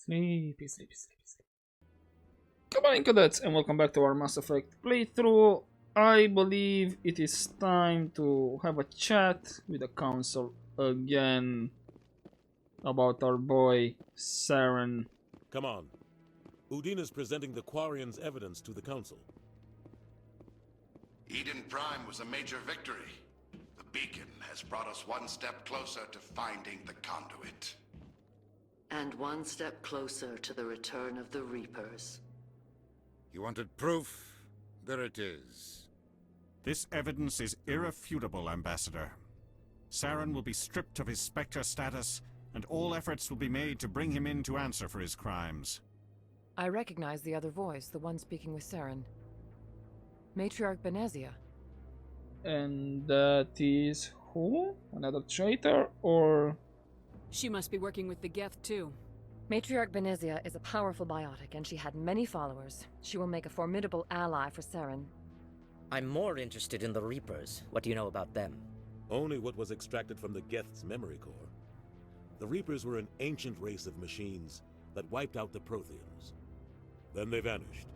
Sleepy, sleepy, sleepy, sleepy. Come on, cadets, and welcome back to our Mass Effect playthrough. I believe it is time to have a chat with the council again about our boy Saren. Come on. Udine is presenting the Quarians' evidence to the Council. Eden Prime was a major victory. The beacon has brought us one step closer to finding the conduit. And one step closer to the return of the Reapers. You wanted proof? There it is. This evidence is irrefutable, Ambassador. Saren will be stripped of his Spectre status, and all efforts will be made to bring him in to answer for his crimes. I recognize the other voice, the one speaking with Saren. Matriarch Benezia. And that is who? Another traitor or... She must be working with the Geth too. Matriarch Benezia is a powerful biotic, and she had many followers. She will make a formidable ally for Saren. I'm more interested in the Reapers. What do you know about them? Only what was extracted from the Geth's memory core. The Reapers were an ancient race of machines that wiped out the Protheans. Then they vanished.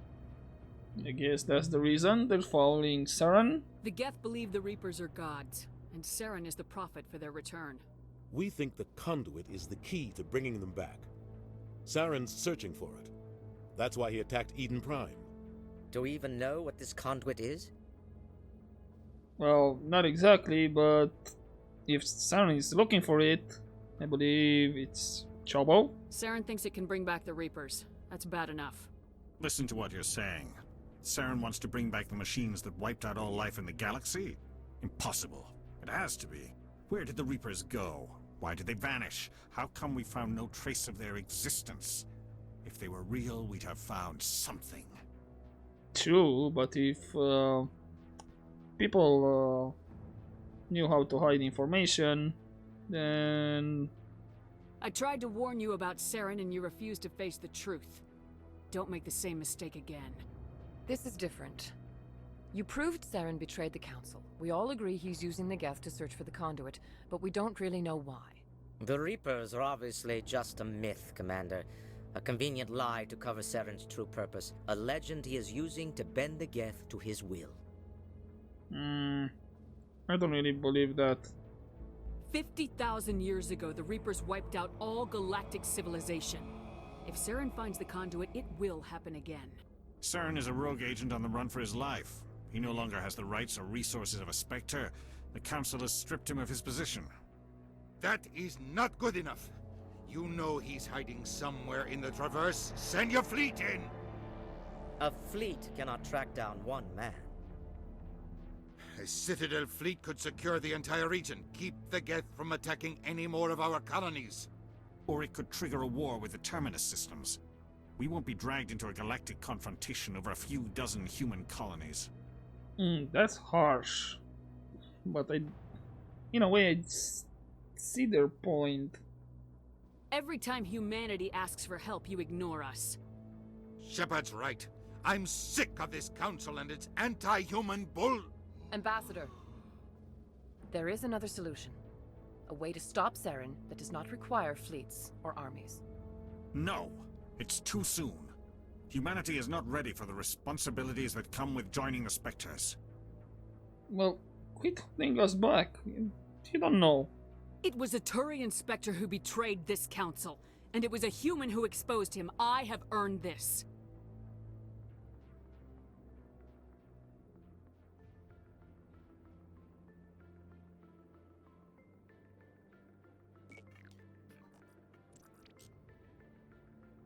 I guess that's the reason they're following Saren. The Geth believe the Reapers are gods, and Saren is the prophet for their return. We think the conduit is the key to bringing them back. Saren's searching for it. That's why he attacked Eden Prime. Do we even know what this conduit is? Well, not exactly, but if Saren is looking for it, I believe it's Chobo. Saren thinks it can bring back the Reapers. That's bad enough. Listen to what you're saying. Saren wants to bring back the machines that wiped out all life in the galaxy? Impossible. It has to be. Where did the Reapers go? Why did they vanish? How come we found no trace of their existence? If they were real, we'd have found something. True, but if people knew how to hide information, then... I tried to warn you about Saren and you refused to face the truth. Don't make the same mistake again. This is different. You proved Saren betrayed the Council. We all agree he's using the Geth to search for the conduit, but we don't really know why. The Reapers are obviously just a myth, Commander. A convenient lie to cover Saren's true purpose. A legend he is using to bend the Geth to his will. I don't really believe that. 50,000 years ago, the Reapers wiped out all galactic civilization. If Saren finds the conduit, it will happen again. Saren is a rogue agent on the run for his life. He no longer has the rights or resources of a Spectre. The Council has stripped him of his position. That is not good enough. You know he's hiding somewhere in the Traverse. Send your fleet in! A fleet cannot track down one man. A Citadel fleet could secure the entire region, keep the Geth from attacking any more of our colonies. Or it could trigger a war with the Terminus systems. We won't be dragged into a galactic confrontation over a few dozen human colonies. That's harsh. But in a way, I see their point. Every time humanity asks for help, you ignore us. Shepard's right. I'm sick of this council and its anti-human bull... Ambassador, there is another solution. A way to stop Saren that does not require fleets or armies. No, it's too soon. Humanity is not ready for the responsibilities that come with joining the Spectres. Well, quit holding us back. You don't know. It was a Turian Spectre who betrayed this council, and it was a human who exposed him. I have earned this.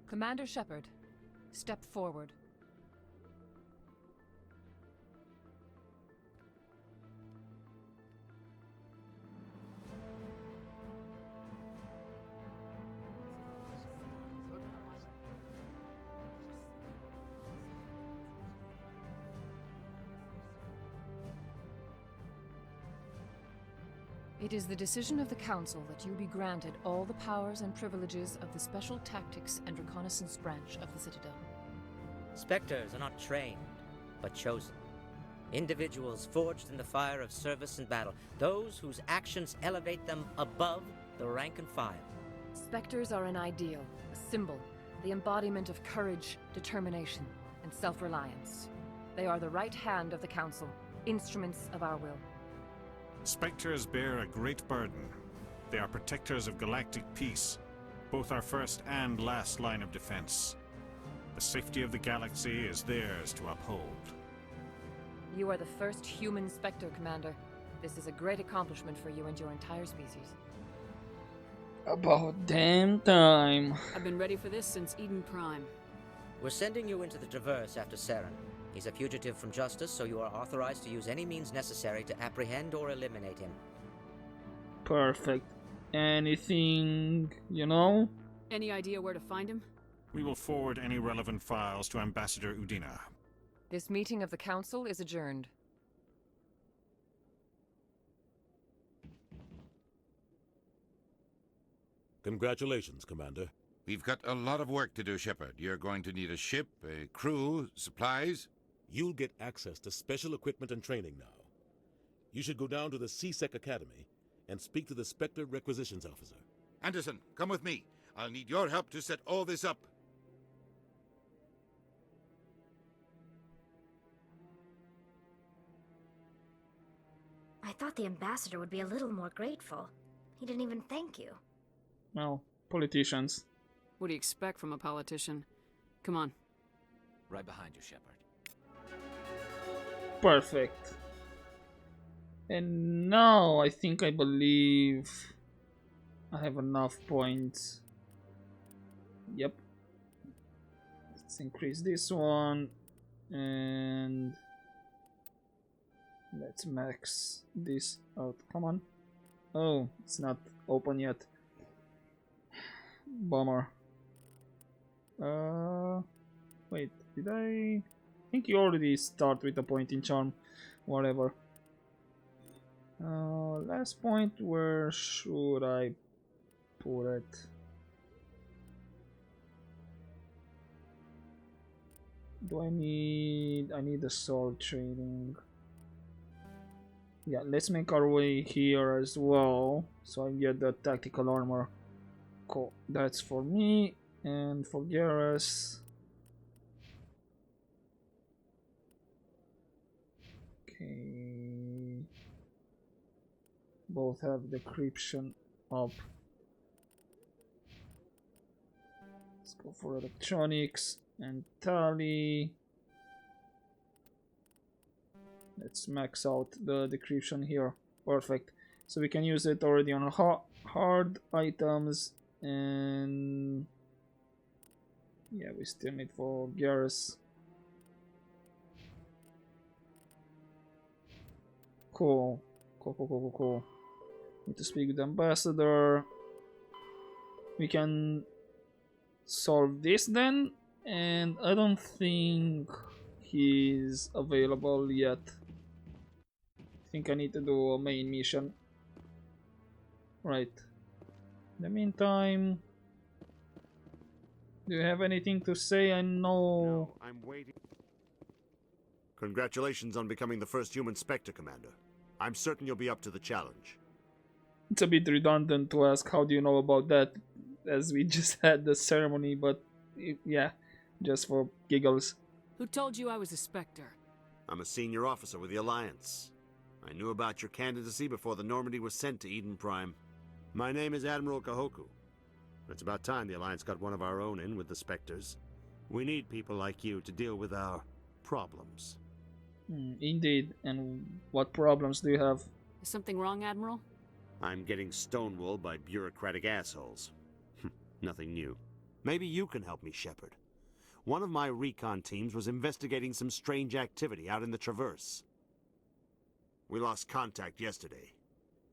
Commander Shepard, step forward. It is the decision of the Council that you be granted all the powers and privileges of the Special Tactics and Reconnaissance branch of the Citadel. Spectres are not trained, but chosen. Individuals forged in the fire of service and battle. Those whose actions elevate them above the rank and file. Spectres are an ideal, a symbol, the embodiment of courage, determination, and self-reliance. They are the right hand of the Council, instruments of our will. Spectres bear a great burden. They are protectors of galactic peace, both our first and last line of defense. The safety of the galaxy is theirs to uphold. You are the first human Spectre, Commander. This is a great accomplishment for you and your entire species. About damn time. I've been ready for this since Eden Prime. We're sending you into the Traverse after Saren. He's a fugitive from justice, so you are authorized to use any means necessary to apprehend or eliminate him. Perfect. Anything, you know? Any idea where to find him? We will forward any relevant files to Ambassador Udina. This meeting of the Council is adjourned. Congratulations, Commander. We've got a lot of work to do, Shepard. You're going to need a ship, a crew, supplies. You'll get access to special equipment and training now. You should go down to the CSEC Academy and speak to the Spectre Requisitions Officer. Anderson, come with me. I'll need your help to set all this up. I thought the ambassador would be a little more grateful. He didn't even thank you. Well, politicians. What do you expect from a politician? Come on. Right behind you, Shepard. Perfect. And now I believe I have enough points. Yep. Let's increase this one and let's max this out. Come on. Oh, it's not open yet. Bummer. Wait, did I think you already start with a point in charm? Whatever. Last point, where should I put it? I need a soul training. Yeah, let's make our way here as well, so I get the tactical armor. Cool, that's for me, and for Garrus. Okay. Both have decryption up. Let's go for electronics and tally. Let's max out the decryption here. Perfect. So we can use it already on hard items, and yeah, we still need for Garrus. Cool. Cool. Need to speak with the ambassador. We can solve this then, and I don't think he's available yet. I think I need to do a main mission. Right. In the meantime, do you have anything to say? I know. No, I'm waiting. Congratulations on becoming the first human Spectre, Commander. I'm certain you'll be up to the challenge. It's a bit redundant to ask how do you know about that, as we just had the ceremony, but yeah, just for giggles. Who told you I was a Spectre? I'm a senior officer with the Alliance. I knew about your candidacy before the Normandy was sent to Eden Prime. My name is Admiral Kahoku. It's about time the Alliance got one of our own in with the Spectres. We need people like you to deal with our problems. Indeed. And what problems do you have? Is something wrong, Admiral? I'm getting stonewalled by bureaucratic assholes. Nothing new. Maybe you can help me, Shepard. One of my recon teams was investigating some strange activity out in the Traverse. We lost contact yesterday.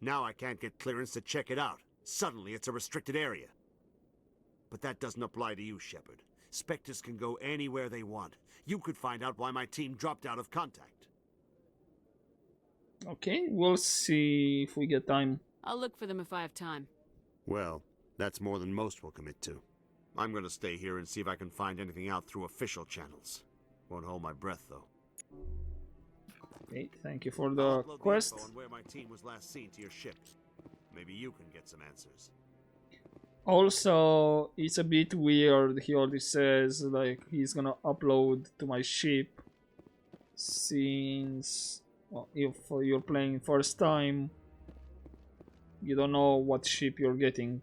Now I can't get clearance to check it out. Suddenly it's a restricted area. But that doesn't apply to you, Shepard. Spectres can go anywhere they want. You could find out why my team dropped out of contact. Okay, we'll see if we get time. I'll look for them if I have time. Well, that's more than most will commit to. I'm gonna stay here and see if I can find anything out through official channels. Won't hold my breath, though. Okay, thank you for the quest. On where my team was last seen to your ship. Maybe you can get some answers. Also, it's a bit weird. He already says like he's gonna upload to my ship since, well, if you're playing first time, you don't know what ship you're getting.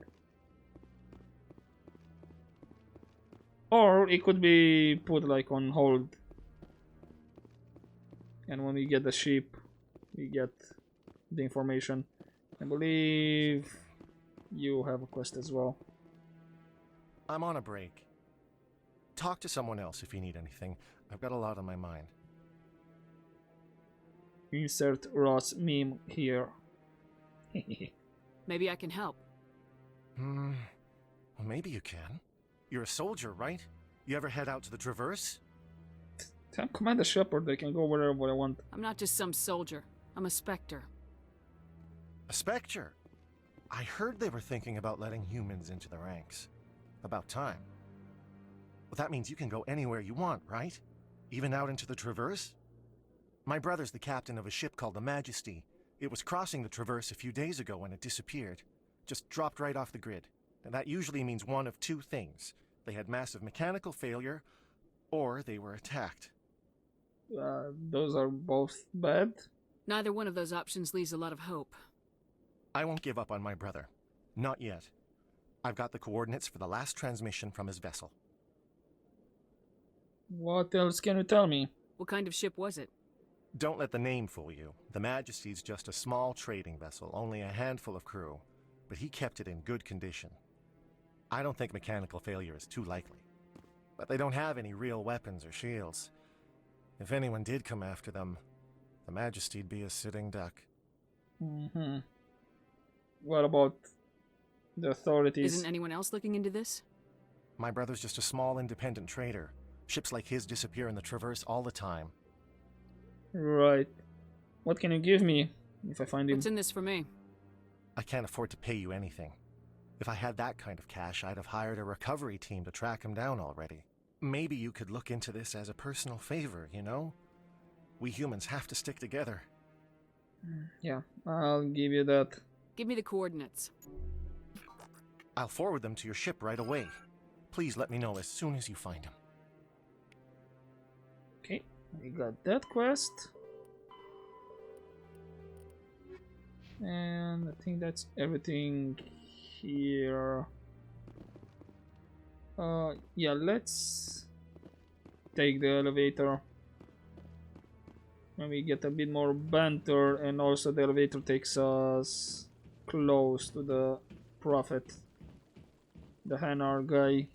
Or it could be put like on hold. And when we get the ship, we get the information. I believe you have a quest as well. I'm on a break. Talk to someone else if you need anything. I've got a lot on my mind. Insert Ross meme here. Maybe I can help. Well, maybe you can. You're a soldier, right? You ever head out to the Traverse? I'm Commander Shepard. I can go wherever I want. I'm not just some soldier. I'm a Spectre. A Spectre? I heard they were thinking about letting humans into the ranks. About time. Well, that means you can go anywhere you want, right? Even out into the Traverse? My brother's the captain of a ship called the Majesty. It was crossing the Traverse a few days ago when it disappeared. Just dropped right off the grid. And that usually means one of two things. They had massive mechanical failure, or they were attacked. Those are both bad. Neither one of those options leaves a lot of hope. I won't give up on my brother. Not yet. I've got the coordinates for the last transmission from his vessel. What else can you tell me? What kind of ship was it? Don't let the name fool you. The Majesty's just a small trading vessel, only a handful of crew. But he kept it in good condition. I don't think mechanical failure is too likely. But they don't have any real weapons or shields. If anyone did come after them, the Majesty'd be a sitting duck. What about the authorities? Isn't anyone else looking into this? My brother's just a small independent trader. Ships like his disappear in the Traverse all the time. Right. What can you give me if I find him? What's in this for me? I can't afford to pay you anything. If I had that kind of cash, I'd have hired a recovery team to track him down already. Maybe you could look into this as a personal favor, you know? We humans have to stick together. Yeah, I'll give you that. Give me the coordinates. I'll forward them to your ship right away. Please let me know as soon as you find him. Okay, we got that quest. And I think that's everything here. Yeah, let's take the elevator. And we get a bit more banter, and also the elevator takes us close to the Prophet, the Hanar guy.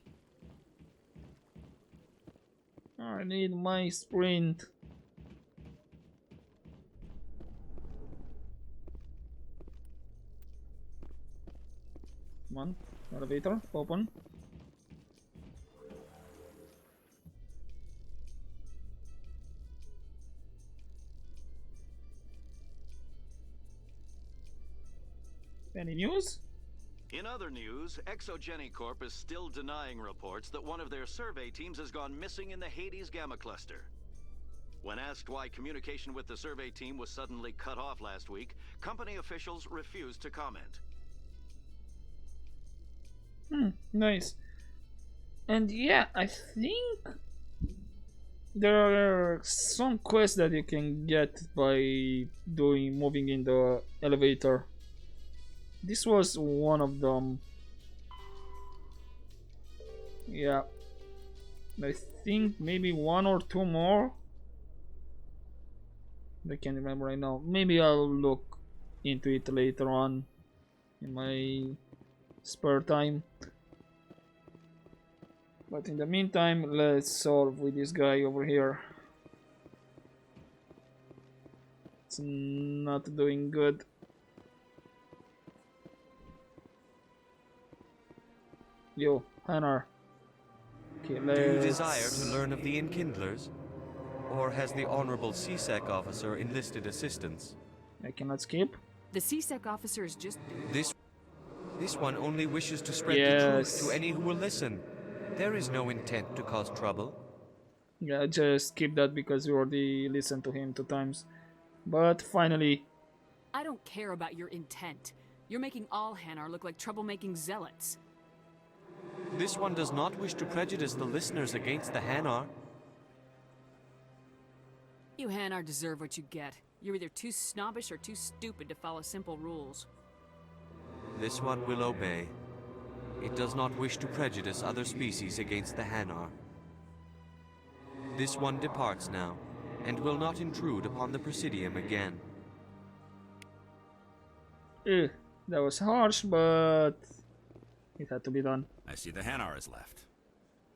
I need my sprint. Come on, elevator, open. Any news? In other news, Exogeny Corp is still denying reports that one of their survey teams has gone missing in the Hades Gamma Cluster. When asked why communication with the survey team was suddenly cut off last week, company officials refused to comment. Nice. And yeah, I think there are some quests that you can get by moving in the elevator. This was one of them. Yeah. I think maybe one or two more. I can't remember right now. Maybe I'll look into it later on in my spare time. But in the meantime, let's solve with this guy over here. It's not doing good. Yo, Hanar. Okay, let's... Do you desire to learn of the Enkindlers? Or has the Honorable CSEC officer enlisted assistance? I cannot skip. The CSEC officer is just... This one only wishes to spread the truth to any who will listen. There is no intent to cause trouble. Yeah, just skip that because you already listened to him 2 times. But finally... I don't care about your intent. You're making all Hanar look like troublemaking zealots. This one does not wish to prejudice the listeners against the Hanar. You Hanar deserve what you get. You're either too snobbish or too stupid to follow simple rules. This one will obey. It does not wish to prejudice other species against the Hanar. This one departs now, and will not intrude upon the Presidium again. That was harsh, but it had to be done. I see the Hanar is left.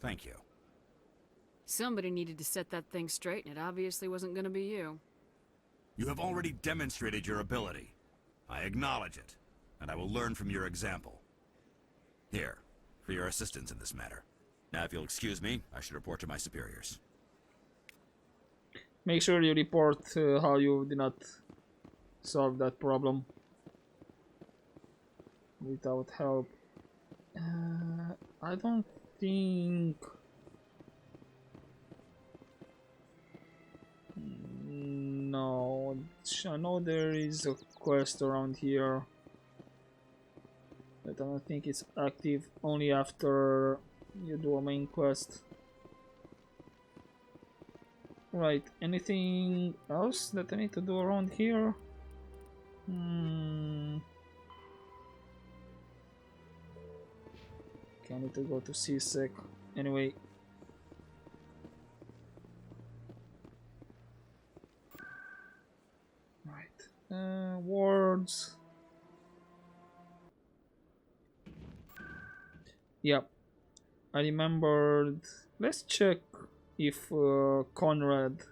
Thank you. Somebody needed to set that thing straight, and it obviously wasn't gonna be you. You have already demonstrated your ability. I acknowledge it, and I will learn from your example. Here, for your assistance in this matter. Now, if you'll excuse me, I should report to my superiors. Make sure you report how you did not solve that problem without help. I don't think... No, I know there is a quest around here, but I don't think it's active only after you do a main quest. Right, anything else that I need to do around here? Okay, I need to go to CSEC anyway. Wards. Yep, I remembered. Let's check if Conrad.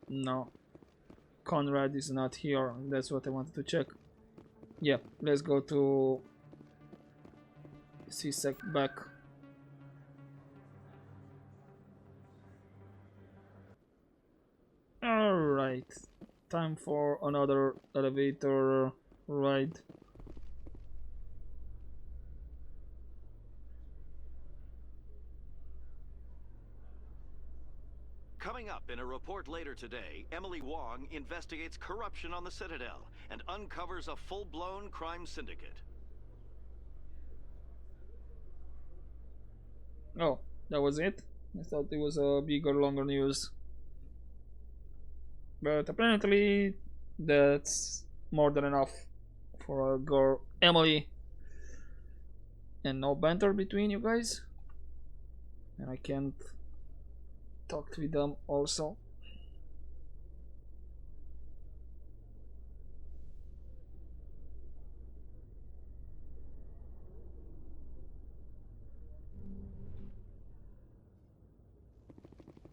No, Conrad is not here. That's what I wanted to check. Yep, let's go to CSEC back. Alright, time for another elevator ride. Coming up in a report later today, Emily Wong investigates corruption on the Citadel and uncovers a full-blown crime syndicate. Oh, that was it? I thought it was a bigger, longer news. But apparently that's more than enough for our girl Emily. And no banter between you guys. And I can't talk with them also.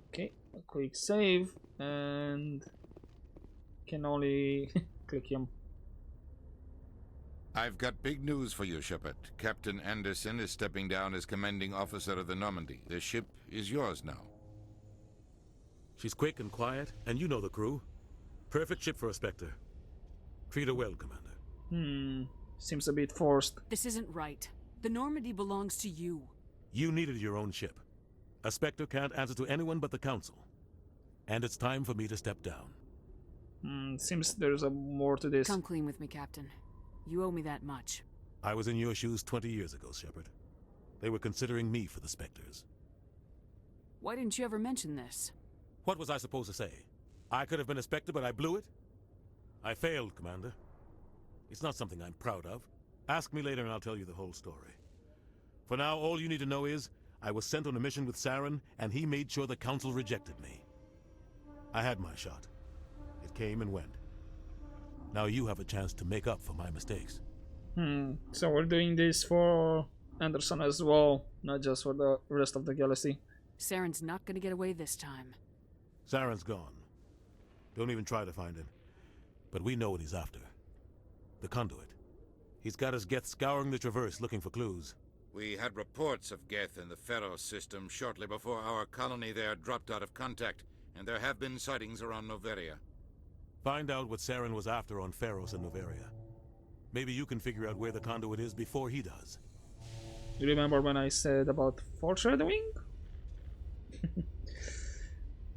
Okay, a quick save and can only click him. I've got big news for you, Shepard. Captain Anderson is stepping down as commanding officer of the Normandy. The ship is yours now. She's quick and quiet, and you know the crew. Perfect ship for a Spectre. Treat her well, Commander. Seems a bit forced. This isn't right. The Normandy belongs to you. You needed your own ship. A Spectre can't answer to anyone but the Council. And it's time for me to step down. Seems there's more to this. Come clean with me, Captain. You owe me that much. I was in your shoes 20 years ago, Shepard. They were considering me for the Spectres. Why didn't you ever mention this? What was I supposed to say? I could have been a Spectre, but I blew it? I failed, Commander. It's not something I'm proud of. Ask me later and I'll tell you the whole story. For now, all you need to know is, I was sent on a mission with Saren, and he made sure the Council rejected me. I had my shot. It came and went. Now you have a chance to make up for my mistakes. So we're doing this for Anderson as well, not just for the rest of the galaxy. Saren's not gonna get away this time. Saren's gone. Don't even try to find him. But we know what he's after. The conduit. He's got his Geth scouring the Traverse looking for clues. We had reports of Geth in the Pharos system shortly before our colony there dropped out of contact, and there have been sightings around Noveria. Find out what Saren was after on Pharos and Noveria. Maybe you can figure out where the conduit is before he does. You remember when I said about foreshadowing?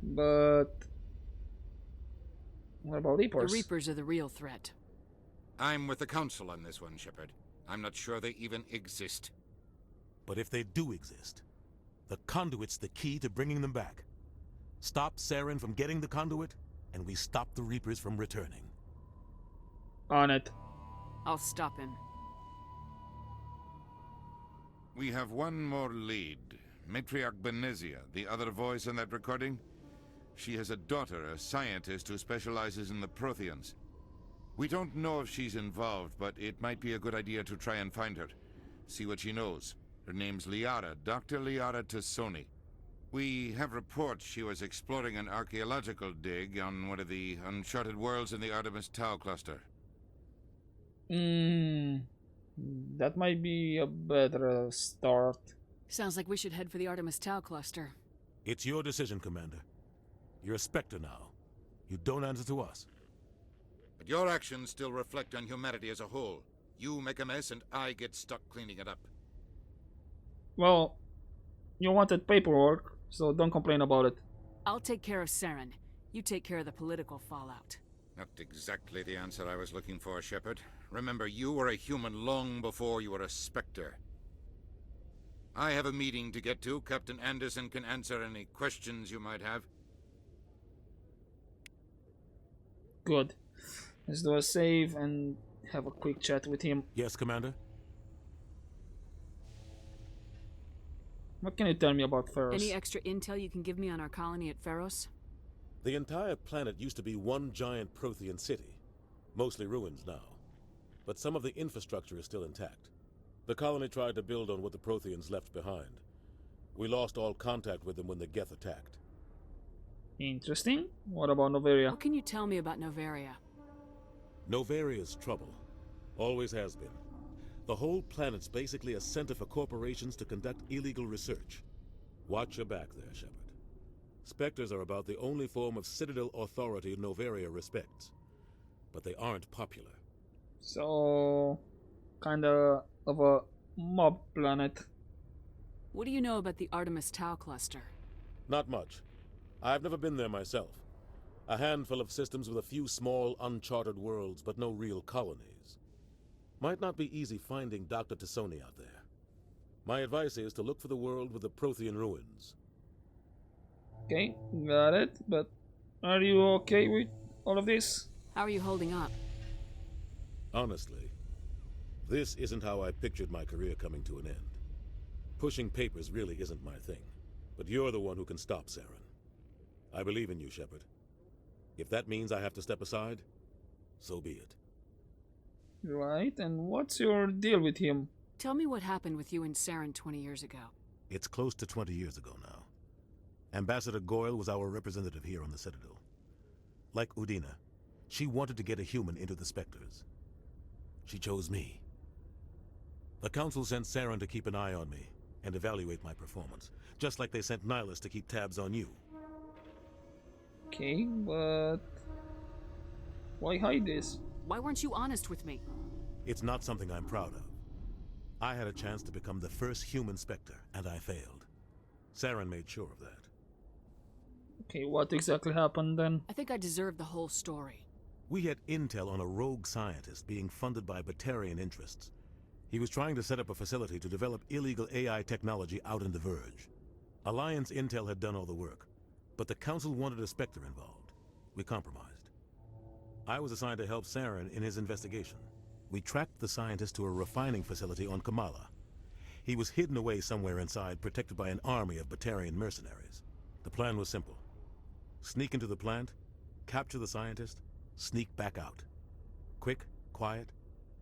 But what about Reapers? The Reapers are the real threat. I'm with the Council on this one, Shepard. I'm not sure they even exist. But if they do exist, the conduit's the key to bringing them back. Stop Saren from getting the conduit, and we stop the Reapers from returning. On it. I'll stop him. We have one more lead. Matriarch Benezia, the other voice in that recording. She has a daughter, a scientist who specializes in the Protheans. We don't know if she's involved, but it might be a good idea to try and find her. See what she knows. Her name's Liara, Dr. Liara Tassoni. We have reports she was exploring an archaeological dig on one of the uncharted worlds in the Artemis Tau cluster. That might be a better start. Sounds like we should head for the Artemis Tau cluster. It's your decision, Commander. You're a Spectre now. You don't answer to us. But your actions still reflect on humanity as a whole. You make a mess and I get stuck cleaning it up. Well, you wanted paperwork, so don't complain about it. I'll take care of Saren. You take care of the political fallout. Not exactly the answer I was looking for, Shepard. Remember, you were a human long before you were a Spectre. I have a meeting to get to. Captain Anderson can answer any questions you might have. Good. Let's do a save and have a quick chat with him. Yes, Commander? What can you tell me about Pharos? Any extra intel you can give me on our colony at Pharos? The entire planet used to be one giant Prothean city. Mostly ruins now. But some of the infrastructure is still intact. The colony tried to build on what the Protheans left behind. We lost all contact with them when the Geth attacked. Interesting. What about Noveria? What can you tell me about Noveria? Novaria's trouble. Always has been. The whole planet's basically a center for corporations to conduct illegal research. Watch your back there, Shepard. Spectres are about the only form of Citadel authority Noveria respects. But they aren't popular. So, kinda of a mob planet. What do you know about the Artemis Tau cluster? Not much. I've never been there myself. A handful of systems with a few small, uncharted worlds, but no real colonies. Might not be easy finding Dr. Tassoni out there. My advice is to look for the world with the Prothean ruins. Okay, got it, but are you okay with all of this? How are you holding up? Honestly, this isn't how I pictured my career coming to an end. Pushing papers really isn't my thing, but you're the one who can stop Saren. I believe in you, Shepard. If that means I have to step aside, so be it. Right, and what's your deal with him? Tell me what happened with you and Saren 20 years ago. It's close to 20 years ago now. Ambassador Goyle was our representative here on the Citadel. Like Udina, she wanted to get a human into the Spectres. She chose me. The Council sent Saren to keep an eye on me and evaluate my performance, just like they sent Nihilus to keep tabs on you. Okay, but why hide this? Why weren't you honest with me? It's not something I'm proud of. I had a chance to become the first human Spectre, and I failed. Saren made sure of that. Okay, what exactly happened then? I think I deserve the whole story. We had intel on a rogue scientist being funded by Batarian interests. He was trying to set up a facility to develop illegal AI technology out in the Verge. Alliance intel had done all the work, but the Council wanted a Spectre involved. We compromised. I was assigned to help Saren in his investigation. We tracked the scientist to a refining facility on Kamala. He was hidden away somewhere inside, protected by an army of Batarian mercenaries. The plan was simple. Sneak into the plant, capture the scientist, sneak back out. Quick, quiet,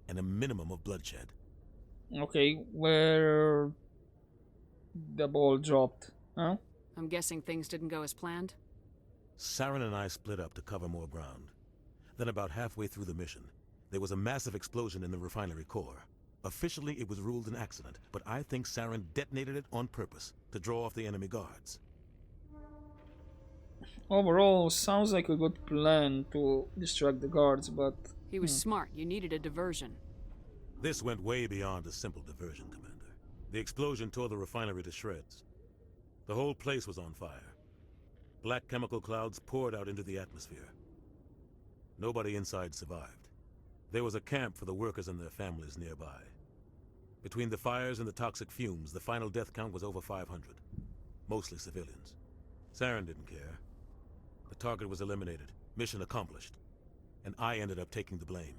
and a minimum of bloodshed. Okay, where the ball dropped, huh? I'm guessing things didn't go as planned? Saren and I split up to cover more ground. Then about halfway through the mission, there was a massive explosion in the refinery core. Officially, it was ruled an accident, but I think Saren detonated it on purpose to draw off the enemy guards. Overall, sounds like a good plan to distract the guards, but... He was smart. You needed a diversion. This went way beyond a simple diversion, Commander. The explosion tore the refinery to shreds. The whole place was on fire. Black chemical clouds poured out into the atmosphere. Nobody inside survived. There was a camp for the workers and their families nearby. Between the fires and the toxic fumes, the final death count was over 500. Mostly civilians. Saren didn't care. The target was eliminated. Mission accomplished. And I ended up taking the blame.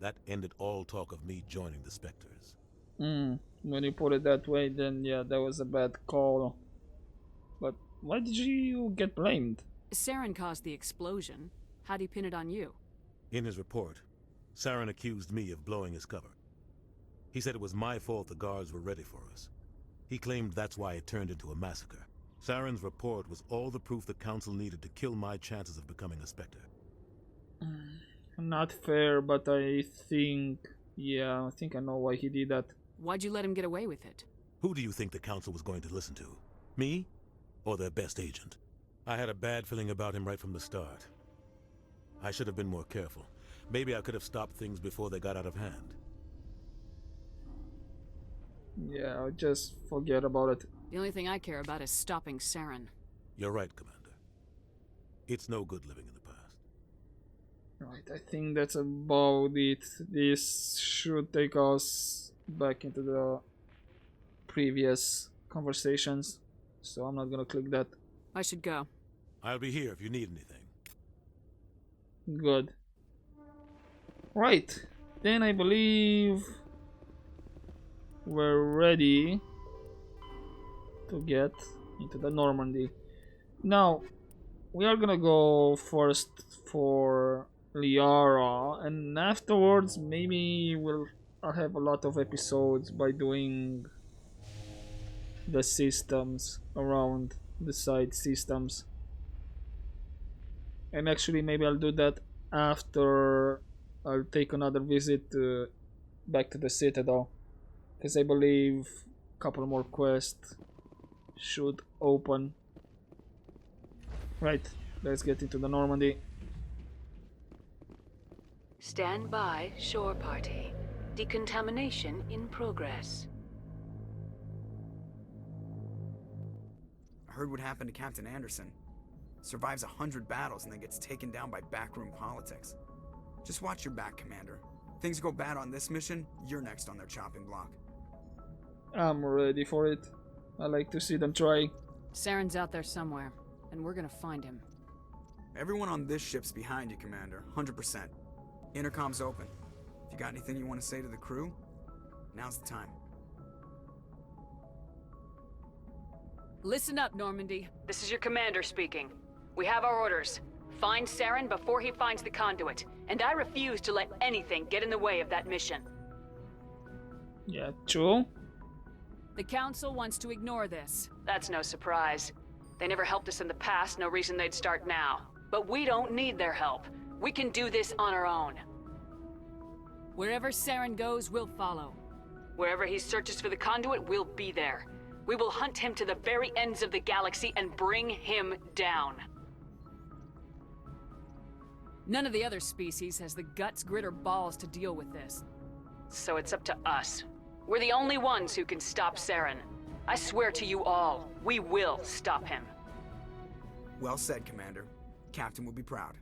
That ended all talk of me joining the Spectres. When you put it that way, then yeah, that was a bad call. But why did you get blamed? Saren caused the explosion. How'd he pin it on you? In his report, Saren accused me of blowing his cover. He said it was my fault the guards were ready for us. He claimed that's why it turned into a massacre. Saren's report was all the proof the Council needed to kill my chances of becoming a Spectre. Not fair, but I think I know why he did that. Why'd you let him get away with it? Who do you think the Council was going to listen to? Me? Or their best agent? I had a bad feeling about him right from the start. I should have been more careful. Maybe I could have stopped things before they got out of hand. Yeah, just forget about it. The only thing I care about is stopping Saren. You're right, Commander. It's no good living in the past. Right, I think that's about it. This should take us back into the previous conversations. So I'm not gonna click that. I should go. I'll be here if you need anything. Good. Right, then I believe we're ready to get into the Normandy. Now, we are gonna go first for Liara, and afterwards maybe I'll have a lot of episodes by doing the systems around the side systems. And actually maybe I'll do that after I'll take another visit back to the Citadel, because I believe a couple more quests should open. Right, let's get into the Normandy. Stand by, shore party. Decontamination in progress. I heard what happened to Captain Anderson. Survives 100 battles and then gets taken down by backroom politics. Just watch your back, Commander. Things go bad on this mission, you're next on their chopping block. I'm ready for it. I like to see them try. Saren's out there somewhere, and we're gonna find him. Everyone on this ship's behind you, Commander. 100%. Intercom's open. If you got anything you want to say to the crew, now's the time. Listen up, Normandy. This is your commander speaking. We have our orders. Find Saren before he finds the conduit, and I refuse to let anything get in the way of that mission. Yeah, true. The Council wants to ignore this. That's no surprise. They never helped us in the past, no reason they'd start now. But we don't need their help. We can do this on our own. Wherever Saren goes, we'll follow. Wherever he searches for the conduit, we'll be there. We will hunt him to the very ends of the galaxy and bring him down. None of the other species has the guts, grit, or balls to deal with this. So it's up to us. We're the only ones who can stop Saren. I swear to you all, we will stop him. Well said, Commander. Captain will be proud.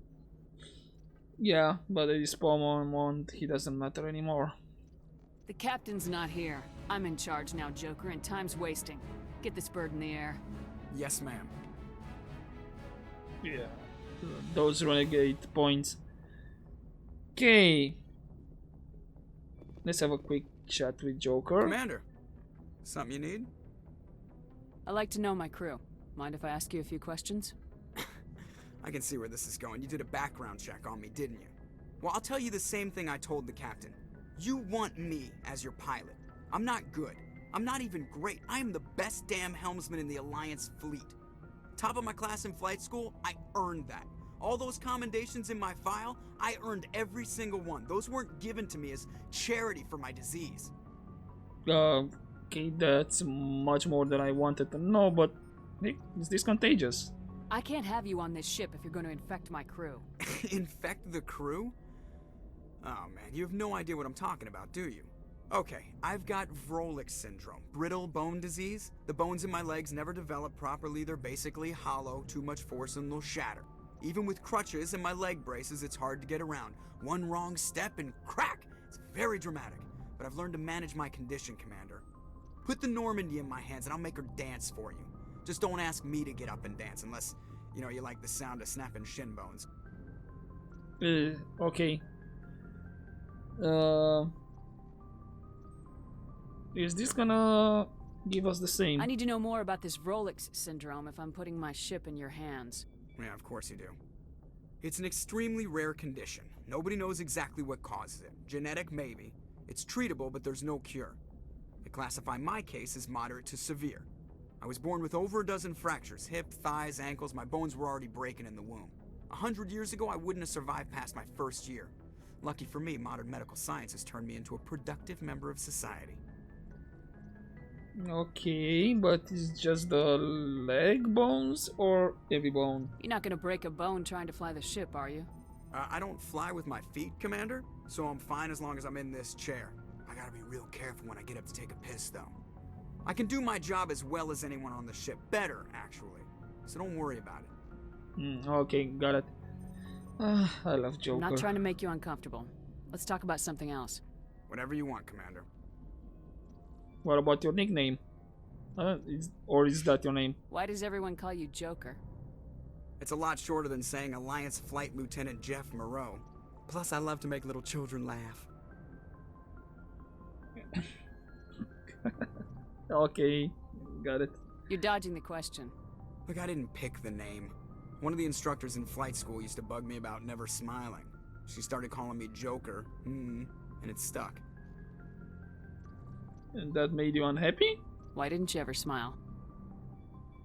Yeah, but at this moment, he doesn't matter anymore. The captain's not here. I'm in charge now, Joker, and time's wasting. Get this bird in the air. Yes, ma'am. Yeah, those renegade points. Okay. Let's have a quick chat with Joker. Commander, something you need? I'd like to know my crew. Mind if I ask you a few questions? I can see where this is going. You did a background check on me, didn't you? Well, I'll tell you the same thing I told the captain. You want me as your pilot. I'm not good. I'm not even great. I am the best damn helmsman in the Alliance fleet. Top of my class in flight school, I earned that. All those commendations in my file, I earned every single one. Those weren't given to me as charity for my disease. Okay, that's much more than I wanted to know, but hey, is this contagious? I can't have you on this ship if you're going to infect my crew. Infect the crew? Oh man, you have no idea what I'm talking about, do you? Okay, I've got Vrolik syndrome, brittle bone disease. The bones in my legs never develop properly, they're basically hollow, too much force and they'll shatter. Even with crutches and my leg braces, it's hard to get around. One wrong step and crack! It's very dramatic. But but I've learned to manage my condition, Commander. Put the Normandy in my hands and I'll make her dance for you. Just don't ask me to get up and dance unless, you know, you like the sound of snapping shin bones. Okay. Is this gonna give us the same? I need to know more about this Rolex syndrome if I'm putting my ship in your hands. Yeah, of course you do. It's an extremely rare condition. Nobody knows exactly what causes it. Genetic, maybe. It's treatable, but there's no cure. They classify my case as moderate to severe. I was born with over a dozen fractures, hip, thighs, ankles. My bones were already breaking in the womb. 100 years ago, I wouldn't have survived past my first year. Lucky for me, modern medical science has turned me into a productive member of society. Okay, but it's just the leg bones or every bone? You're not gonna break a bone trying to fly the ship, are you? I don't fly with my feet, Commander, so I'm fine as long as I'm in this chair. I gotta be real careful when I get up to take a piss, though. I can do my job as well as anyone on the ship. Better, actually. So don't worry about it. Okay, got it. I love Joker. I'm not trying to make you uncomfortable. Let's talk about something else. Whatever you want, Commander. What about your nickname? Or is that your name? Why does everyone call you Joker? It's a lot shorter than saying Alliance Flight Lieutenant Jeff Moreau. Plus, I love to make little children laugh. Okay, got it. You're dodging the question. Look, I didn't pick the name. One of the instructors in flight school used to bug me about never smiling. She started calling me Joker, and it stuck. And that made you unhappy? Why didn't you ever smile?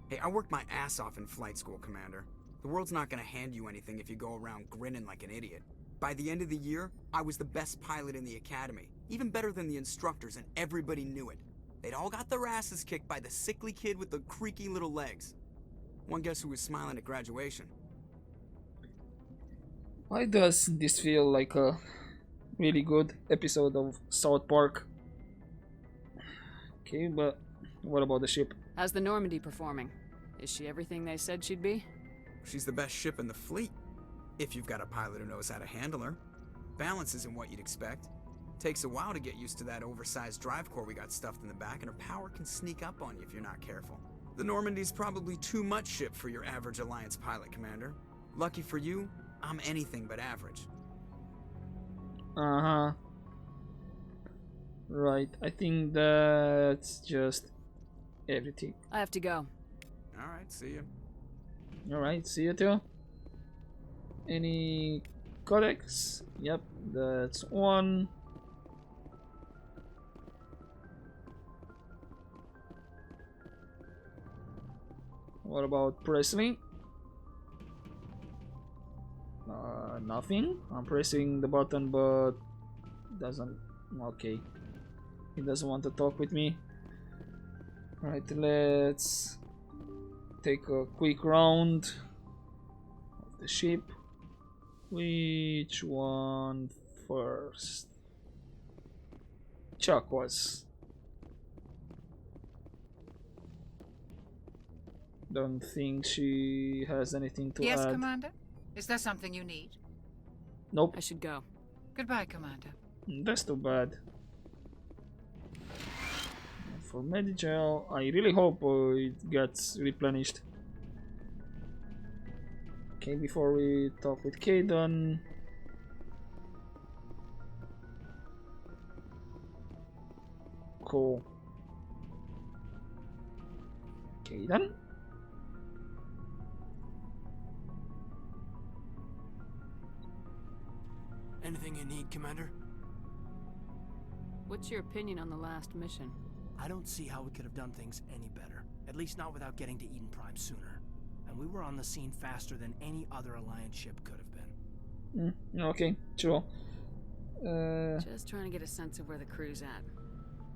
Hey, I worked my ass off in flight school, Commander. The world's not gonna hand you anything if you go around grinning like an idiot. By the end of the year, I was the best pilot in the academy, even better than the instructors, and everybody knew it. They'd all got their asses kicked by the sickly kid with the creaky little legs. One guess who was smiling at graduation? Why does this feel like a really good episode of South Park? Okay, but what about the ship? How's the Normandy performing? Is she everything they said she'd be? She's the best ship in the fleet, if you've got a pilot who knows how to handle her. Balance isn't what you'd expect. Takes a while to get used to that oversized drive core we got stuffed in the back, and her power can sneak up on you if you're not careful. The Normandy's probably too much ship for your average Alliance pilot, Commander. Lucky for you, I'm anything but average. Uh-huh. Right, I think that's just everything. I have to go. Alright, see you. Alright, see you too. Any codex? Yep, that's one. What about Presley? Nothing. I'm pressing the button, but doesn't. Okay, he doesn't want to talk with me. Right, let's take a quick round of the ship. Which one first? Chuck was. Don't think she has anything to add. Yes, Commander? Is there something you need? Nope. I should go. Goodbye, Commander. That's too bad. For Medigel, I really hope it gets replenished. Okay, before we talk with Kaidan. Cool. Kaidan? Anything you need, Commander? What's your opinion on the last mission? I don't see how we could have done things any better. At least not without getting to Eden Prime sooner. And we were on the scene faster than any other Alliance ship could have been. Okay, sure. Just trying to get a sense of where the crew's at.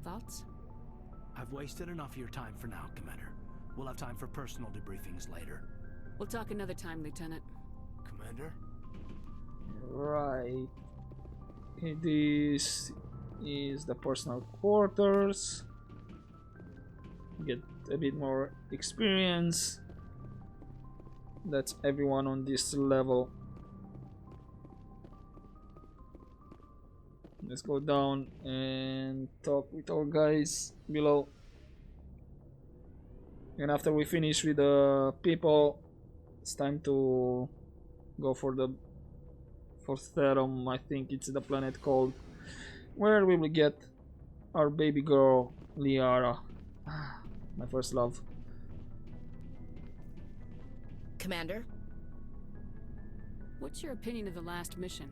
Thoughts? I've wasted enough of your time for now, Commander. We'll have time for personal debriefings later. We'll talk another time, Lieutenant. Commander? Right. Okay, this is the personal quarters. Get a bit more experience. That's everyone on this level. Let's go down and talk with our guys below. And after we finish with the people, it's time to go for Thur. I think it's the planet called, where we will get our baby girl Liara. My first love. Commander? What's your opinion of the last mission?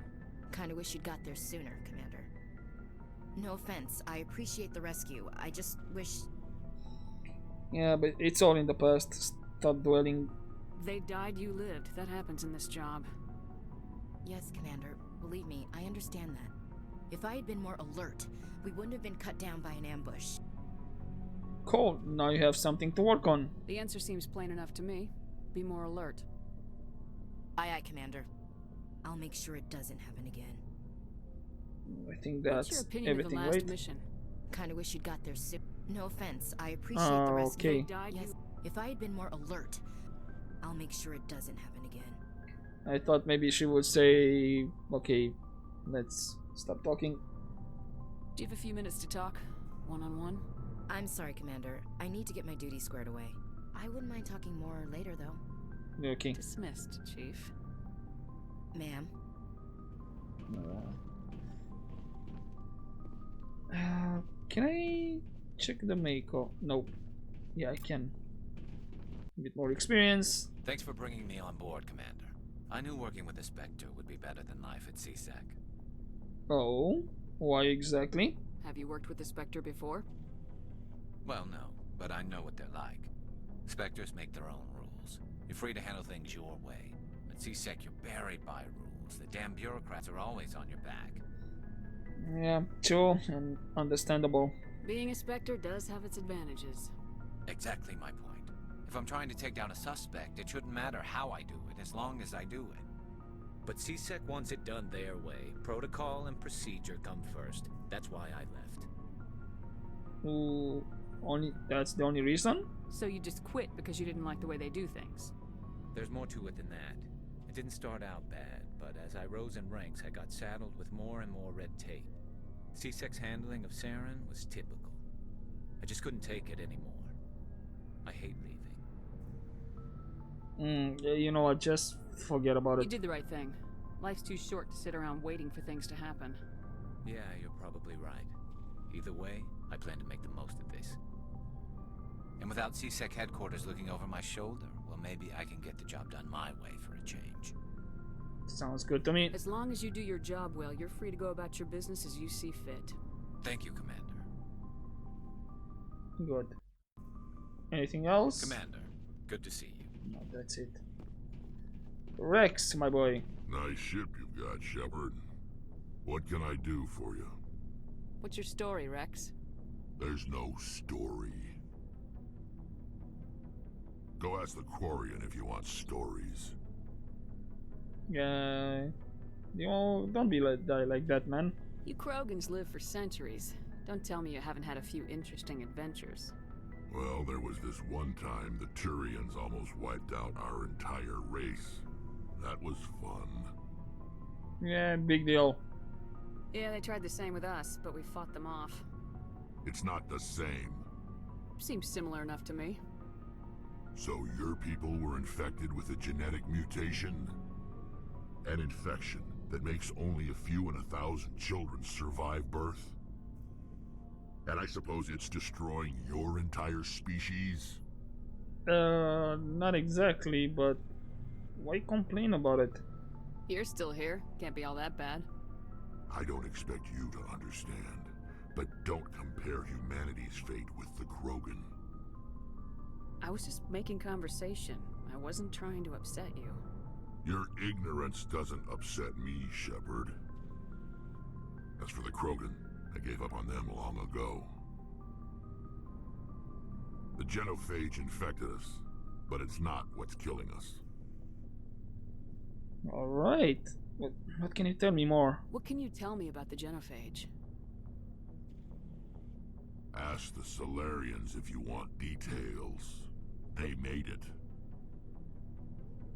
Kinda wish you'd got there sooner, Commander. No offense, I appreciate the rescue. I just wish... Yeah, but it's all in the past. Stop dwelling. They died, you lived. That happens in this job. Yes, Commander. Believe me, I understand that. If I had been more alert, we wouldn't have been cut down by an ambush. Cool, now you have something to work on. The answer seems plain enough to me. Be more alert. Aye, aye, Commander. I'll make sure it doesn't happen again. I think that's What's your opinion everything, of the last right? mission? Kinda wish you'd got there soon. No offense, I appreciate the rescue. Okay. Died, Yes, if I had been more alert, I'll make sure it doesn't happen again. I thought maybe she would say, okay, let's stop talking. Do you have a few minutes to talk? One-on-one? I'm sorry, Commander. I need to get my duties squared away. I wouldn't mind talking more later, though. Okay. Dismissed, Chief. Ma'am? Can I check the Mako? Nope. Yeah, I can. A bit more experience. Thanks for bringing me on board, Commander. I knew working with the Spectre would be better than life at CSEC. Oh, why exactly? Have you worked with the Spectre before? Well, no, but I know what they're like. Spectres make their own rules. You're free to handle things your way. At CSEC, you're buried by rules. The damn bureaucrats are always on your back. Yeah, true and understandable. Being a Spectre does have its advantages. Exactly my point. If I'm trying to take down a suspect, it shouldn't matter how I do it, as long as I do it. But CSEC wants it done their way. Protocol and procedure come first. That's why I left. Ooh, that's the only reason? So you just quit because you didn't like the way they do things? There's more to it than that. It didn't start out bad, but as I rose in ranks, I got saddled with more and more red tape. CSEC's handling of Saren was typical. I just couldn't take it anymore. I hate leaving. You know what, just forget about it. You did the right thing. Life's too short to sit around waiting for things to happen. Yeah, you're probably right. Either way, I plan to make the most of this. And without CSEC headquarters looking over my shoulder, well, maybe I can get the job done my way for a change. Sounds good to me. As long as you do your job well, you're free to go about your business as you see fit. Thank you, Commander. Good. Anything else? Commander, good to see you. No, that's it. Rex, my boy. Nice ship you've got, Shepard. What can I do for you? What's your story, Rex? There's no story. Go ask the Quarian if you want stories. Don't be like that, man. You Krogans live for centuries. Don't tell me you haven't had a few interesting adventures. Well, there was this one time the Turians almost wiped out our entire race. That was fun. Yeah, big deal. Yeah, they tried the same with us, but we fought them off. It's not the same. Seems similar enough to me. So your people were infected with a genetic mutation? An infection that makes only a few in 1,000 children survive birth? And I suppose it's destroying your entire species? Not exactly, but why complain about it? You're still here. Can't be all that bad. I don't expect you to understand, but don't compare humanity's fate with the Krogan. I was just making conversation. I wasn't trying to upset you. Your ignorance doesn't upset me, Shepard. As for the Krogan, I gave up on them long ago. The genophage infected us, but it's not what's killing us. Alright. What can you tell me more? What can you tell me about the genophage? Ask the Solarians if you want details. They made it.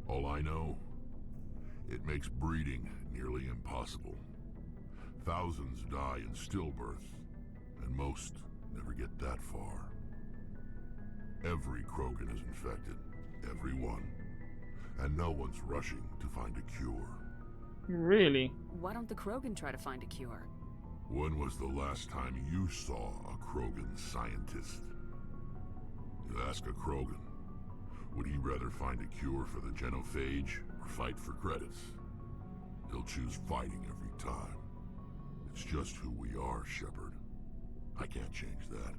All I know, it makes breeding nearly impossible. Thousands die in stillbirth, and most never get that far. Every Krogan is infected, every one. And no one's rushing to find a cure. Really? Why don't the Krogan try to find a cure? When was the last time you saw a Krogan scientist? You ask a Krogan, would he rather find a cure for the genophage or fight for credits? He'll choose fighting every time. It's just who we are, Shepard. I can't change that.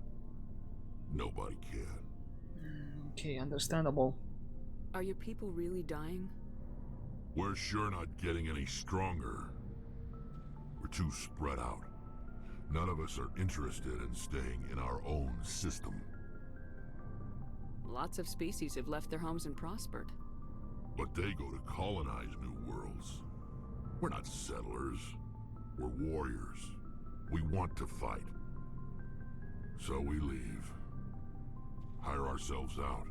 Nobody can. Okay, understandable. Are your people really dying? We're sure not getting any stronger. We're too spread out. None of us are interested in staying in our own system. Lots of species have left their homes and prospered. But they go to colonize new worlds. We're not settlers. We're warriors. We want to fight. So we leave. Hire ourselves out.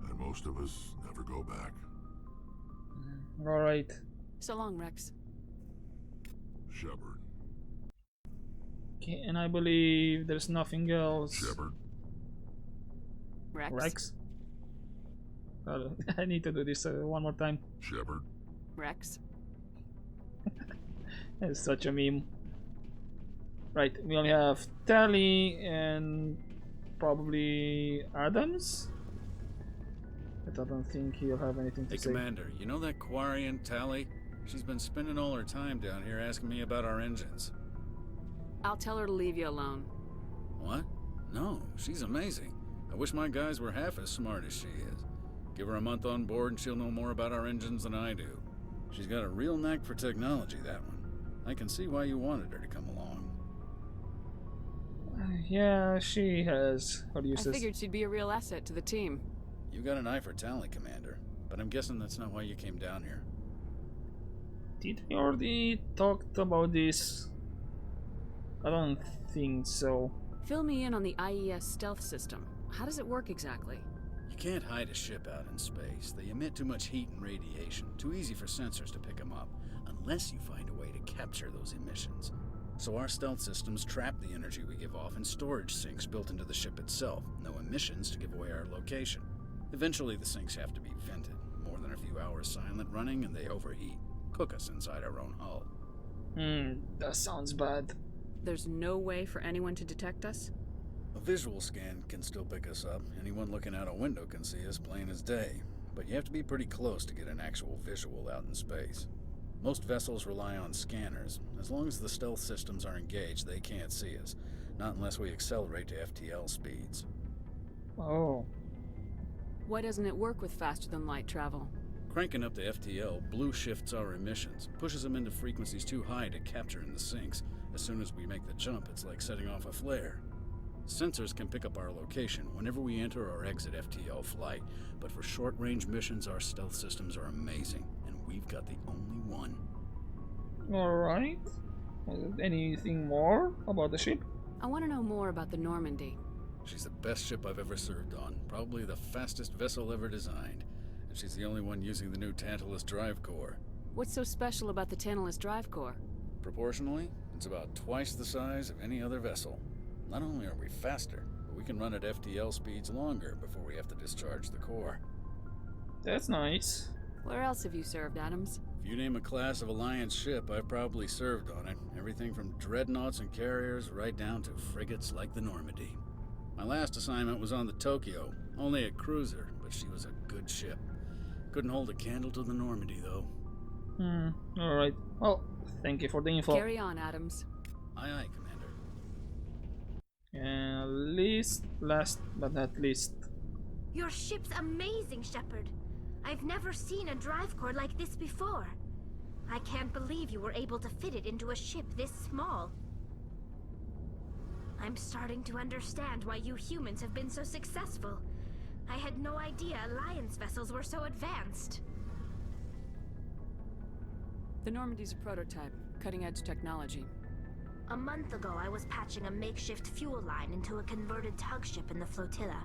And most of us never go back. Alright. So long, Rex. Shepard. Okay, and I believe there's nothing else. Shepard. Rex? I need to do this one more time. Shepard. Rex? It's such a meme. Right, we only have Tally and probably Adams. But I don't think he'll have anything to say. Hey, Commander, you know that Quarian, Tally? She's been spending all her time down here asking me about our engines. I'll tell her to leave you alone. What? No, she's amazing. I wish my guys were half as smart as she is. Give her a month on board and she'll know more about our engines than I do. She's got a real knack for technology, that one. I can see why you wanted her to come along. Yeah, she has. How do you I figured she'd be a real asset to the team. You got an eye for talent, Commander, but I'm guessing that's not why you came down here. Did we already talked about this? I don't think so. Fill me in on the IES stealth system. How does it work exactly? You can't hide a ship out in space. They emit too much heat and radiation. Too easy for sensors to pick them up, unless you find a way to capture those emissions. So our stealth systems trap the energy we give off in storage sinks built into the ship itself. No emissions to give away our location. Eventually the sinks have to be vented. More than a few hours silent running and they overheat. Cook us inside our own hull. That sounds bad. There's no way for anyone to detect us? A visual scan can still pick us up. Anyone looking out a window can see us plain as day. But you have to be pretty close to get an actual visual out in space. Most vessels rely on scanners. As long as the stealth systems are engaged, they can't see us. Not unless we accelerate to FTL speeds. Oh. Why doesn't it work with faster-than-light travel? Cranking up the FTL blue shifts our emissions, pushes them into frequencies too high to capture in the sinks. As soon as we make the jump, it's like setting off a flare. Sensors can pick up our location whenever we enter or exit FTL flight, but for short-range missions, our stealth systems are amazing, and we've got the only one. Alright. Anything more about the ship? I want to know more about the Normandy. She's the best ship I've ever served on, probably the fastest vessel ever designed. And she's the only one using the new Tantalus drive core. What's so special about the Tantalus drive core? Proportionally, it's about twice the size of any other vessel. Not only are we faster, but we can run at FTL speeds longer before we have to discharge the core. That's nice. Where else have you served, Adams? If you name a class of Alliance ship, I've probably served on it. Everything from dreadnoughts and carriers right down to frigates like the Normandy. My last assignment was on the Tokyo, only a cruiser, but she was a good ship. Couldn't hold a candle to the Normandy, though. Alright. Well, thank you for the info. Carry on, Adams. Aye, aye, Commander. And last but not least. Your ship's amazing, Shepard. I've never seen a drive core like this before. I can't believe you were able to fit it into a ship this small. I'm starting to understand why you humans have been so successful. I had no idea Alliance vessels were so advanced. The Normandy's a prototype, cutting-edge technology. A month ago, I was patching a makeshift fuel line into a converted tug ship in the flotilla.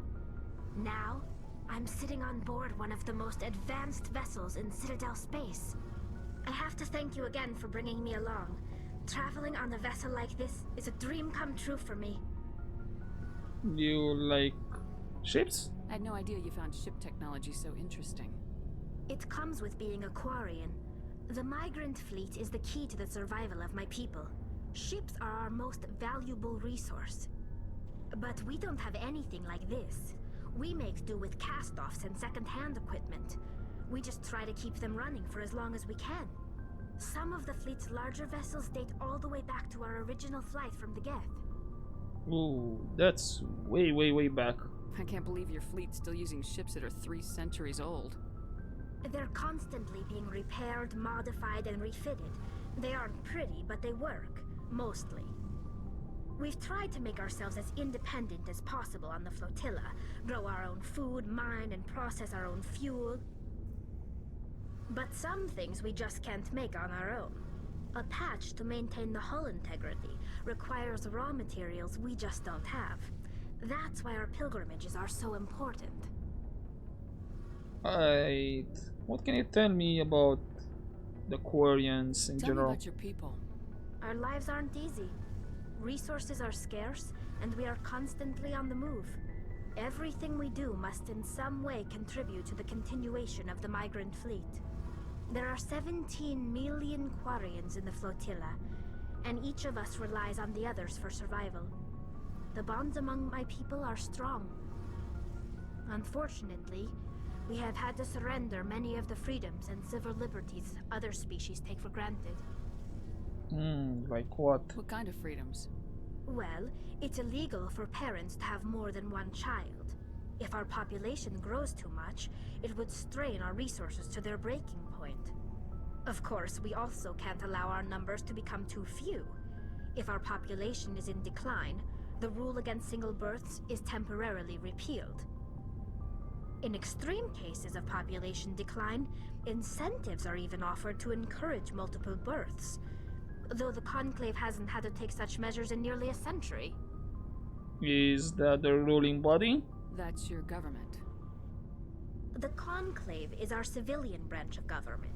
Now, I'm sitting on board one of the most advanced vessels in Citadel space. I have to thank you again for bringing me along. Traveling on a vessel like this is a dream come true for me. You like ships? I had no idea you found ship technology so interesting. It comes with being a Quarian. The migrant fleet is the key to the survival of my people. Ships are our most valuable resource. But we don't have anything like this. We make do with cast-offs and second-hand equipment. We just try to keep them running for as long as we can. Some of the fleet's larger vessels date all the way back to our original flight from the Geth. Ooh, that's way back. I can't believe your fleet's still using ships that are 3 centuries old. They're constantly being repaired, modified, and refitted. They aren't pretty, but they work, mostly. We've tried to make ourselves as independent as possible on the flotilla, grow our own food, mine, and process our own fuel. But some things we just can't make on our own. A patch to maintain the hull integrity requires raw materials we just don't have. That's why our pilgrimages are so important. Alright, what can you tell me about the Quarians in Tell me general? about your people. Our lives aren't easy. Resources are scarce, and we are constantly on the move. Everything we do must in some way contribute to the continuation of the migrant fleet. There are 17 million Quarians in the flotilla, and each of us relies on the others for survival. The bonds among my people are strong. Unfortunately, we have had to surrender many of the freedoms and civil liberties other species take for granted. Like what? What kind of freedoms? Well, it's illegal for parents to have more than one child. If our population grows too much, it would strain our resources to their breaking point. Of course, we also can't allow our numbers to become too few. If our population is in decline, the rule against single births is temporarily repealed. In extreme cases of population decline, incentives are even offered to encourage multiple births, though the Conclave hasn't had to take such measures in nearly a century. Is that the ruling body? That's your government. The Conclave is our civilian branch of government.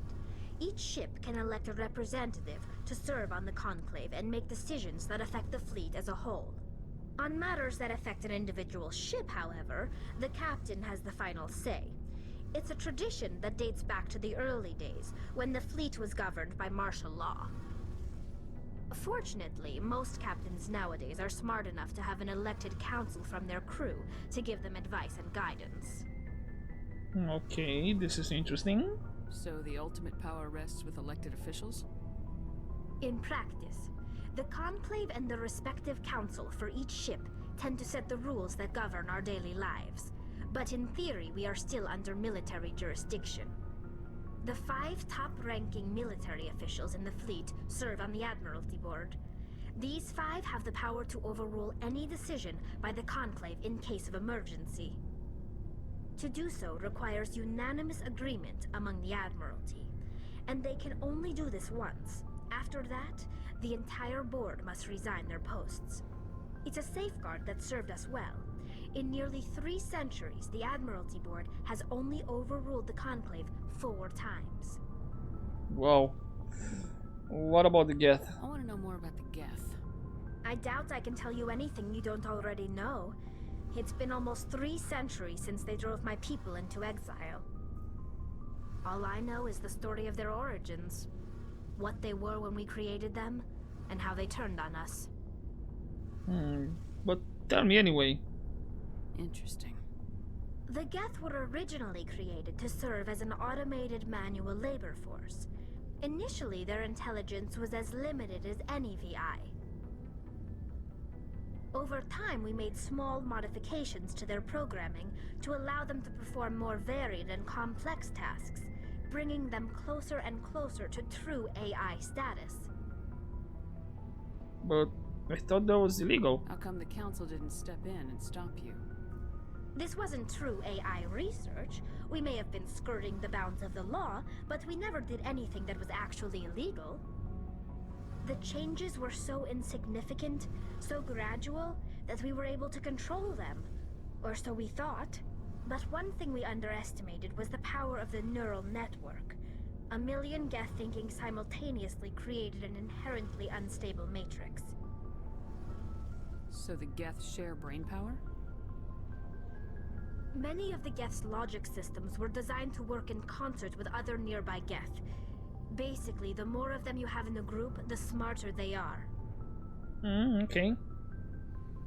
Each ship can elect a representative to serve on the Conclave and make decisions that affect the fleet as a whole. On matters that affect an individual ship, however, the captain has the final say. It's a tradition that dates back to the early days, when the fleet was governed by martial law. Fortunately, most captains nowadays are smart enough to have an elected council from their crew to give them advice and guidance. Okay, this is interesting. So the ultimate power rests with elected officials? In practice, the Conclave and the respective council for each ship tend to set the rules that govern our daily lives. But in theory, we are still under military jurisdiction. The 5 top-ranking military officials in the fleet serve on the Admiralty Board. These 5 have the power to overrule any decision by the Conclave in case of emergency. To do so requires unanimous agreement among the Admiralty, and they can only do this once. After that, the entire board must resign their posts. It's a safeguard that served us well. In nearly 3 centuries, the Admiralty Board has only overruled the Conclave 4 times. Wow. What about the Geth? I want to know more about the Geth. I doubt I can tell you anything you don't already know. It's been almost 3 centuries since they drove my people into exile. All I know is the story of their origins. What they were when we created them, and how they turned on us. But tell me anyway. Interesting. The Geth were originally created to serve as an automated manual labor force. Initially, their intelligence was as limited as any VI. Over time, we made small modifications to their programming to allow them to perform more varied and complex tasks, bringing them closer and closer to true AI status. But I thought that was illegal. How come the council didn't step in and stop you? This wasn't true AI research. We may have been skirting the bounds of the law, but we never did anything that was actually illegal. The changes were so insignificant, so gradual, that we were able to control them. Or so we thought. But one thing we underestimated was the power of the neural network. A million Geth thinking simultaneously created an inherently unstable matrix. So the Geth share brain power? Many of the Geth's logic systems were designed to work in concert with other nearby Geth. Basically, the more of them you have in the group, the smarter they are. Okay.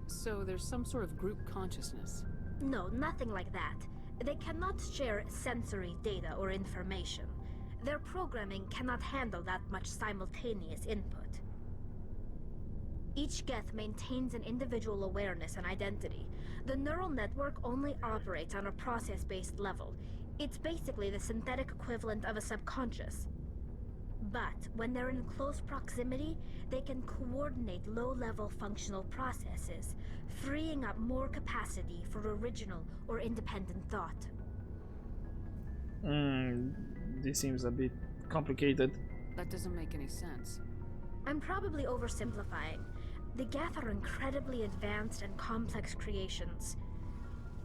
So there's some sort of group consciousness? No, nothing like that. They cannot share sensory data or information. Their programming cannot handle that much simultaneous input. Each Geth maintains an individual awareness and identity. The neural network only operates on a process-based level. It's basically the synthetic equivalent of a subconscious. But when they're in close proximity, they can coordinate low-level functional processes, freeing up more capacity for original or independent thought. This seems a bit complicated. That doesn't make any sense. I'm probably oversimplifying. The Geth are incredibly advanced and complex creations.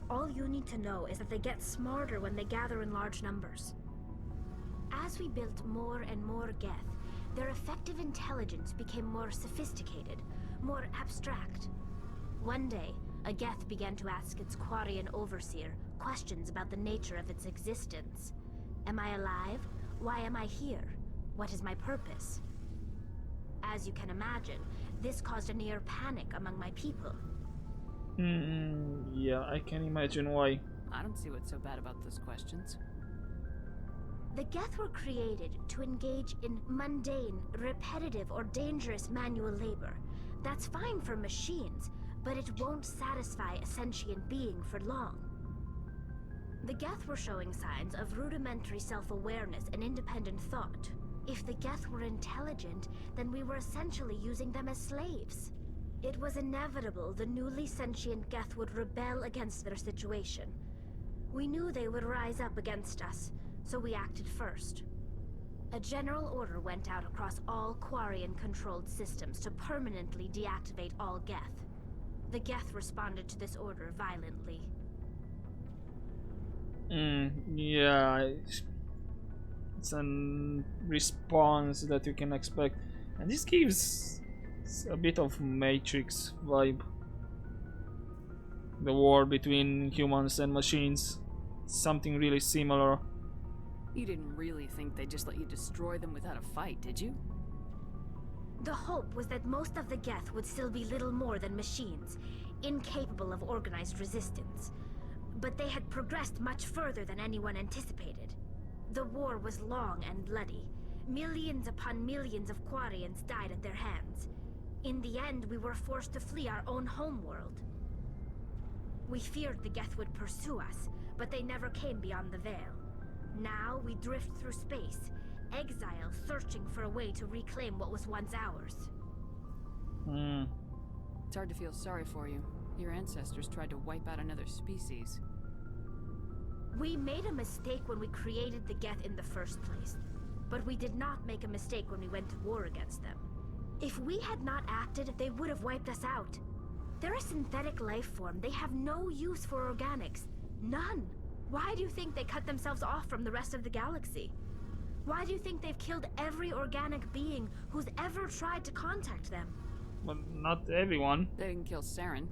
All you need to know is that they get smarter when they gather in large numbers. As we built more and more Geth, their effective intelligence became more sophisticated, more abstract. One day, a Geth began to ask its Quarian overseer questions about the nature of its existence. Am I alive? Why am I here? What is my purpose? As you can imagine, this caused a near panic among my people. Yeah, I can imagine why. I don't see what's so bad about those questions. The Geth were created to engage in mundane, repetitive, or dangerous manual labor. That's fine for machines, but it won't satisfy a sentient being for long. The Geth were showing signs of rudimentary self-awareness and independent thought. If the Geth were intelligent, then we were essentially using them as slaves. It was inevitable the newly sentient Geth would rebel against their situation. We knew they would rise up against us, so we acted first. A general order went out across all Quarian-controlled systems to permanently deactivate all Geth. The Geth responded to this order violently. Yeah, it's a response that you can expect, and this gives a bit of Matrix vibe. The war between humans and machines, something really similar. You didn't really think they'd just let you destroy them without a fight, did you? The hope was that most of the Geth would still be little more than machines, incapable of organized resistance. But they had progressed much further than anyone anticipated. The war was long and bloody. Millions upon millions of Quarians died at their hands. In the end, we were forced to flee our own homeworld. We feared the Geth would pursue us, but they never came beyond the Veil. Now we drift through space, exile, searching for a way to reclaim what was once ours. It's hard to feel sorry for you. Your ancestors tried to wipe out another species. We made a mistake when we created the Geth in the first place, but we did not make a mistake when we went to war against them. If we had not acted, they would have wiped us out. They're a synthetic life form. They have no use for organics. None. Why do you think they cut themselves off from the rest of the galaxy? Why do you think they've killed every organic being who's ever tried to contact them? But not everyone. They didn't kill Saren.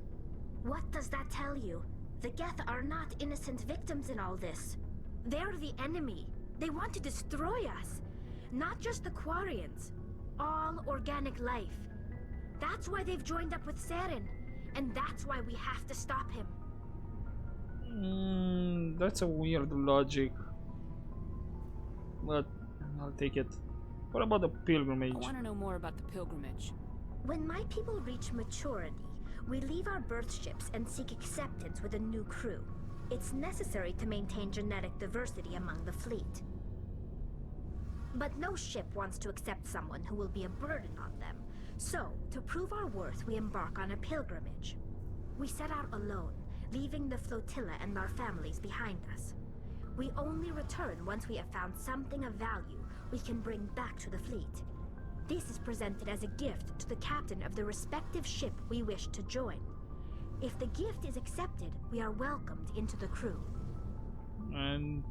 What does that tell you? The Geth are not innocent victims in all this. They're the enemy. They want to destroy us. Not just the Quarians. All organic life. That's why they've joined up with Saren. And that's why we have to stop him. That's a weird logic. But I'll take it. What about the pilgrimage? I want to know more about the pilgrimage. When my people reach maturity, we leave our birth ships and seek acceptance with a new crew. It's necessary to maintain genetic diversity among the fleet. But no ship wants to accept someone who will be a burden on them. So, to prove our worth, we embark on a pilgrimage. We set out alone, leaving the flotilla and our families behind us. We only return once we have found something of value we can bring back to the fleet. This is presented as a gift to the captain of the respective ship we wish to join. If the gift is accepted, we are welcomed into the crew. And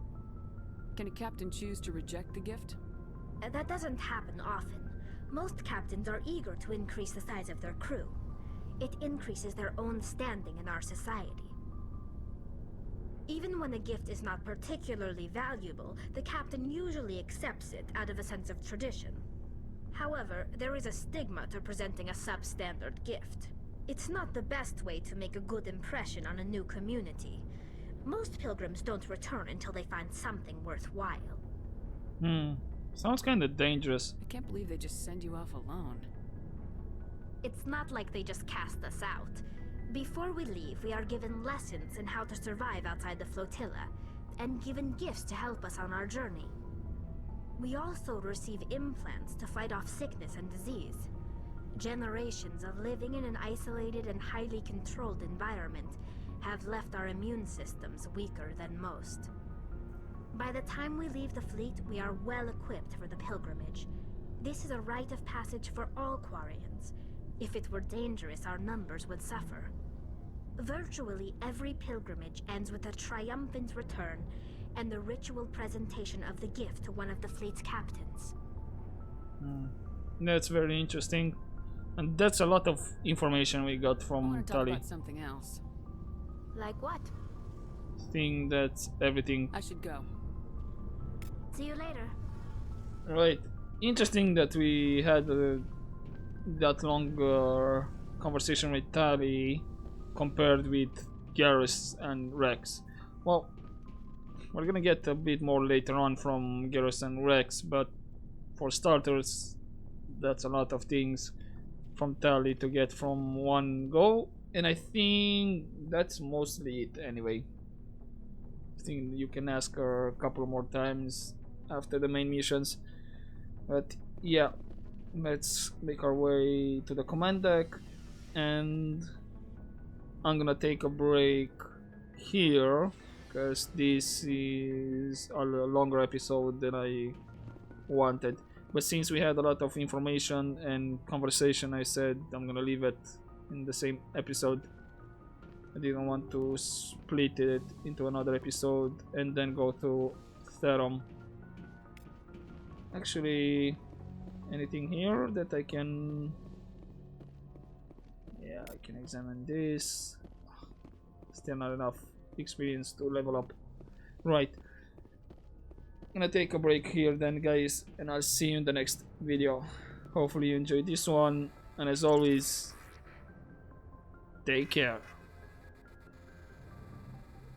can a captain choose to reject the gift? That doesn't happen often. Most captains are eager to increase the size of their crew. It increases their own standing in our society. Even when a gift is not particularly valuable, the captain usually accepts it out of a sense of tradition. However, there is a stigma to presenting a substandard gift. It's not the best way to make a good impression on a new community. Most pilgrims don't return until they find something worthwhile. Sounds kind of dangerous. I can't believe they just send you off alone. It's not like they just cast us out. Before we leave, we are given lessons in how to survive outside the flotilla, and given gifts to help us on our journey. We also receive implants to fight off sickness and disease. Generations of living in an isolated and highly controlled environment have left our immune systems weaker than most. By the time we leave the fleet, we are well equipped for the pilgrimage. This is a rite of passage for all Quarians. If it were dangerous, our numbers would suffer. Virtually every pilgrimage ends with a triumphant return and the ritual presentation of the gift to one of the fleet's captains. That's very interesting. And that's a lot of information we got I from want to talk Tali. about something else. Like what? I think that's everything. I should go. See you later. Right. Interesting that we had that longer conversation with Tali compared with Garrus and Rex. Well, we're gonna get a bit more later on from Garrus and Rex, but for starters, that's a lot of things from Tali to get from one go, and I think that's mostly it anyway. I think you can ask her a couple more times after the main missions, but yeah, let's make our way to the command deck, and I'm gonna take a break here because this is a longer episode than I wanted. But since we had a lot of information and conversation, I said I'm gonna leave it in the same episode. I didn't want to split it into another episode and then go to Thur. Actually, anything here that I can... Yeah, I can examine this. Still not enough experience to level up. Right. I'm gonna take a break here then, guys, and I'll see you in the next video. Hopefully you enjoyed this one, and as always, take care.